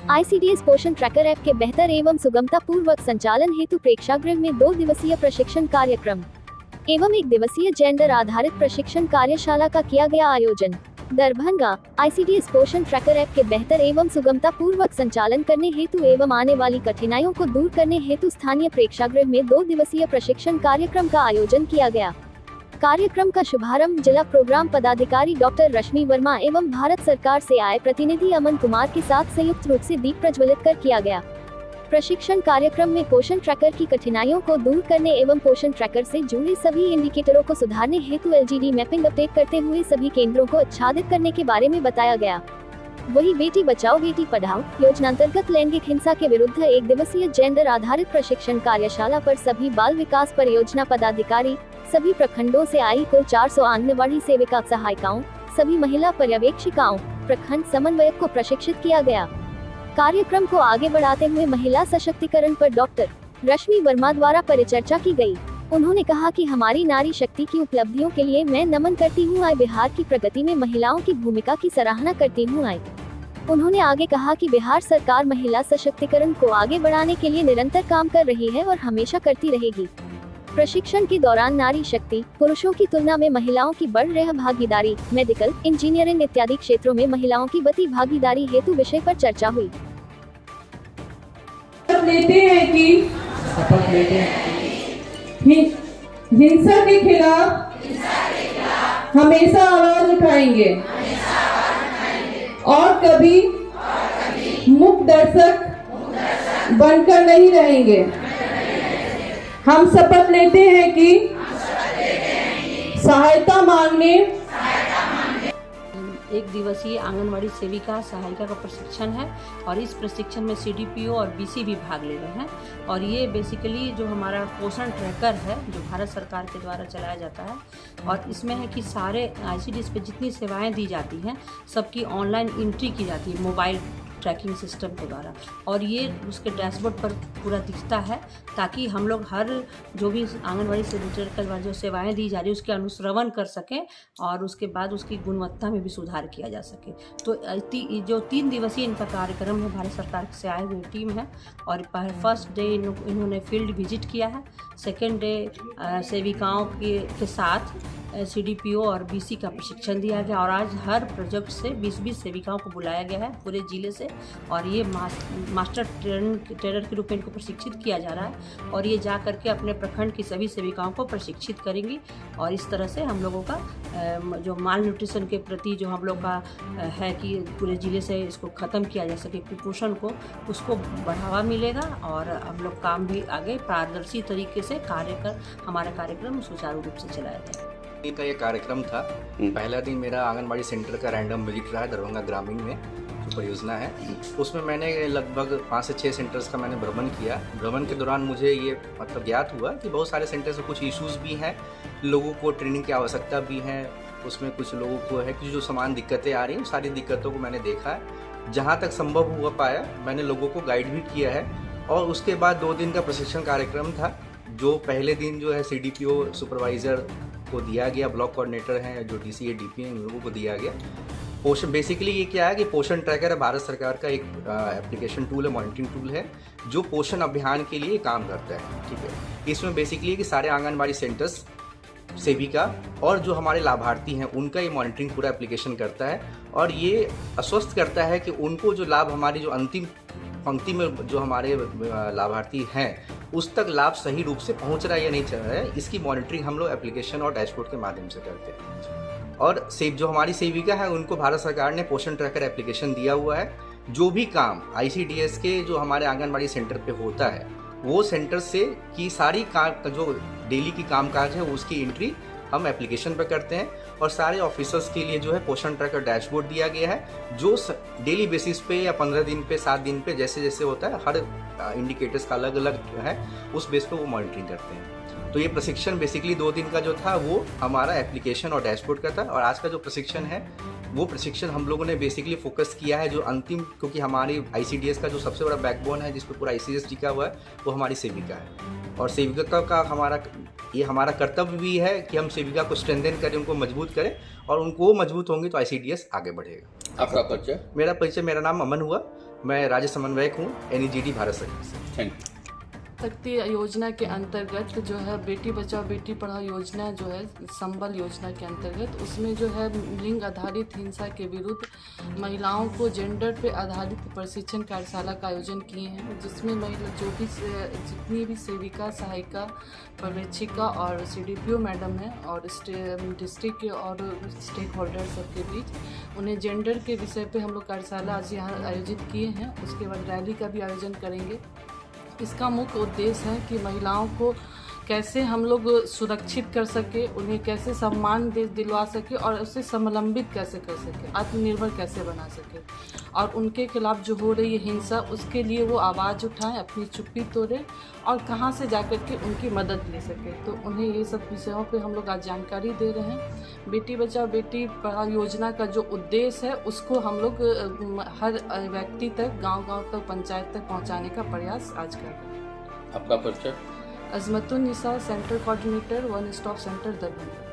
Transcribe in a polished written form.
ICDS पोषण tracker app के बेहतर एवं सुगमता पूर्वक संचालन हेतु प्रेक्षागृह में 2 दिवसीय प्रशिक्षण कार्यक्रम एवं 1 दिवसीय जेंडर आधारित प्रशिक्षण कार्यशाला का किया गया आयोजन। दरभंगा ICDS पोषण ट्रैकर ऐप के बेहतर एवं सुगमता पूर्वक संचालन करने हेतु एवं आने वाली कठिनाइयों को दूर करने हेतु स्थानीय प्रेक्षागृह में 2 दिवसीय प्रशिक्षण कार्यक्रम का आयोजन किया गया। कार्यक्रम का शुभारंभ जिला प्रोग्राम पदाधिकारी डॉक्टर रश्मि वर्मा एवं भारत सरकार से आए प्रतिनिधि अमन कुमार के साथ संयुक्त रूप से दीप प्रज्वलित कर किया गया। प्रशिक्षण कार्यक्रम में पोषण ट्रैकर की कठिनाइयों को दूर करने एवं पोषण ट्रैकर से जुड़े सभी इंडिकेटरों को सुधारने हेतु LGD मैपिंग अपडेट करते हुए सभी केंद्रों को आच्छादित करने के बारे में बताया गया। वही बेटी बचाओ बेटी पढ़ाओ योजना अंतर्गत लैंगिक हिंसा के विरुद्ध 1 दिवसीय जेंडर आधारित प्रशिक्षण कार्यशाला पर सभी बाल विकास परियोजना पदाधिकारी, सभी प्रखंडों से आई कुल 400 आंगनबाड़ी सेविका सहायिकाओं, सभी महिला पर्यवेक्षिकाओं, प्रखंड समन्वयक को प्रशिक्षित किया गया। कार्यक्रम को आगे बढ़ाते हुए महिला सशक्तिकरण पर डॉक्टर रश्मि वर्मा द्वारा परिचर्चा की गई। उन्होंने कहा कि हमारी नारी शक्ति की उपलब्धियों के लिए मैं नमन करती हूँ। आए बिहार की प्रगति में महिलाओं की भूमिका की सराहना करती हूँ। आए उन्होंने आगे कहा कि बिहार सरकार महिला सशक्तिकरण को आगे बढ़ाने के लिए निरंतर काम कर रही है और हमेशा करती रहेगी। प्रशिक्षण के दौरान नारी शक्ति, पुरुषों की तुलना में महिलाओं की बढ़ रही भागीदारी, मेडिकल, इंजीनियरिंग इत्यादि क्षेत्रों में महिलाओं की बढ़ती भागीदारी हेतु विषय पर चर्चा हुई। लेते हैं कि हिंसा के खिलाफ हमेशा आवाज उठाएंगे और कभी मूक दर्शक बनकर नहीं रहेंगे। हम शपथ लेते हैं कि सहायता मांगने 1 दिवसीय आंगनवाड़ी सेविका सहायिका का प्रशिक्षण है और इस प्रशिक्षण में CDPO और BC भी भाग ले रहे हैं। और ये बेसिकली जो हमारा पोषण ट्रैकर है जो भारत सरकार के द्वारा चलाया जाता है और इसमें है कि सारे ICDS पे जितनी सेवाएं दी जाती हैं सबकी ऑनलाइन एंट्री की जाती है मोबाइल ट्रैकिंग सिस्टम के द्वारा और ये उसके डैशबोर्ड पर पूरा दिखता है ताकि हम लोग हर जो भी आंगनवाड़ी सेंटर के द्वारा जो सेवाएं दी जा रही है उसके अनुश्रवण कर सकें और उसके बाद उसकी गुणवत्ता में भी सुधार किया जा सके। तो जो 3 दिवसीय इनका कार्यक्रम है भारत सरकार से आए हुए टीम है और फर्स्ट डे इन्होंने फील्ड विजिट किया है, सेकेंड डे सेविकाओं के साथ CDPO और BC का प्रशिक्षण दिया गया और आज हर प्रोजेक्ट से 20-20 सेविकाओं को बुलाया गया है पूरे जिले से और ये मास्टर ट्रेनर के रूप में इनको प्रशिक्षित किया जा रहा है और ये जा करके अपने प्रखंड की सभी सेविकाओं को प्रशिक्षित करेंगी और इस तरह से हम लोगों का जो माल न्यूट्रिशन के प्रति जो हम लोग का है कि पूरे जिले से इसको ख़त्म किया जा सके कुपोषण को, उसको बढ़ावा मिलेगा और हम लोग काम भी आगे पारदर्शी तरीके से हमारा कार्यक्रम सुचारू रूप से चलाया जाए। का ये कार्यक्रम था। पहला दिन मेरा आंगनबाड़ी सेंटर का रैंडम विजिट रहा है दरभंगा ग्रामीण में जो परियोजना है। उसमें मैंने लगभग 5 से 6 सेंटर्स का मैंने भ्रमण किया। भ्रमण के दौरान मुझे ये ज्ञात हुआ कि बहुत सारे सेंटर्स में कुछ इश्यूज़ भी हैं, लोगों को ट्रेनिंग की आवश्यकता भी है, उसमें कुछ लोगों को है कि जो समान दिक्कतें आ रही हैं सारी दिक्कतों को मैंने देखा है। जहाँ तक संभव हुआ पाया मैंने लोगों को गाइड भी किया है और उसके बाद 2 दिन का प्रशिक्षण कार्यक्रम था। जो पहले दिन जो है CDPO सुपरवाइज़र को दिया गया, ब्लॉक कोऑर्डिनेटर हैं जो DCA DP हैं उन लोगों को दिया गया। पोषण बेसिकली ये क्या है कि पोषण ट्रैकर है भारत सरकार का एक एप्लीकेशन टूल है, मॉनिटरिंग टूल है जो पोषण अभियान के लिए काम करता है। ठीक है, इसमें बेसिकली कि सारे आंगनबाड़ी सेंटर्स सेविका और जो हमारे लाभार्थी हैं उनका ये मॉनिटरिंग पूरा एप्लीकेशन करता है और ये आश्वस्त करता है कि उनको जो लाभ हमारी जो अंतिम पंक्ति में जो हमारे लाभार्थी हैं उस तक लाभ सही रूप से पहुंच रहा है या नहीं चल रहा है, इसकी मॉनिटरिंग हम लोग एप्लीकेशन और डैशबोर्ड के माध्यम से करते हैं। और जो हमारी सेविका है उनको भारत सरकार ने पोषण ट्रैकर एप्लीकेशन दिया हुआ है। जो भी काम ICDS के जो हमारे आंगनबाड़ी सेंटर पे होता है वो सेंटर से की सारी जो डेली की कामकाज है उसकी एंट्री हम एप्लीकेशन पर करते हैं और सारे ऑफिसर्स के लिए जो है पोषण ट्रैकर डैशबोर्ड दिया गया है जो डेली बेसिस पे या 15 दिन पे 7 दिन पे जैसे जैसे होता है हर इंडिकेटर्स का अलग अलग है उस बेस पे वो मॉनिटरिंग करते हैं। तो ये प्रशिक्षण बेसिकली 2 दिन का जो था वो हमारा एप्लीकेशन और डैशबोर्ड का था और आज का जो प्रशिक्षण है वो प्रशिक्षण हम लोगों ने बेसिकली फोकस किया है जो अंतिम, क्योंकि हमारी ICDS का जो सबसे बड़ा बैकबोन है जिस पर पूरा ICDS टिका हुआ है वो हमारी सेविका है। और सेविका का हमारा कर्तव्य भी है कि हम सेविका को स्ट्रेंथन करें, उनको मजबूत करें, और उनको वो मजबूत होंगे तो ICDS आगे बढ़ेगा। आपका परिचय? मेरा नाम अमन हुआ, मैं राज्य समन्वयक हूँ NEGD भारत सरकार से। Thank you. शक्ति योजना के अंतर्गत जो है बेटी बचाओ बेटी पढ़ाओ योजना जो है संबल योजना के अंतर्गत, उसमें जो है लिंग आधारित हिंसा के विरुद्ध महिलाओं को जेंडर पे आधारित प्रशिक्षण कार्यशाला का आयोजन किए हैं, जिसमें महिला जितनी भी सेविका, सहायिका, पर्यवेक्षिका और CDPO मैडम हैं और डिस्ट्रिक्ट और स्टेक होल्डर सबके बीच उन्हें जेंडर के विषय पे हम लोग कार्यशाला आज यहाँ आयोजित किए हैं। उसके बाद रैली का भी आयोजन करेंगे। इसका मुख्य उद्देश्य है कि महिलाओं को कैसे हम लोग सुरक्षित कर सके, उन्हें कैसे सम्मान दिलवा सके और उसे स्वावलंबित कैसे कर सके, आत्मनिर्भर कैसे बना सके, और उनके खिलाफ जो हो रही है हिंसा उसके लिए वो आवाज़ उठाएं, अपनी चुप्पी तोड़ें और कहां से जाकर के उनकी मदद ले सके। तो उन्हें ये सब विषयों पे हम लोग आज जानकारी दे रहे हैं। बेटी बचाओ बेटी पढ़ाओ योजना का जो उद्देश्य है उसको हम लोग हर व्यक्ति तक, गाँव-गाँव तक, पंचायत तक पहुँचाने का प्रयास आज कर रहे हैं। आपका परिचय? Azmatun Nisa, centre coordinator, one stop centre Darbhanga.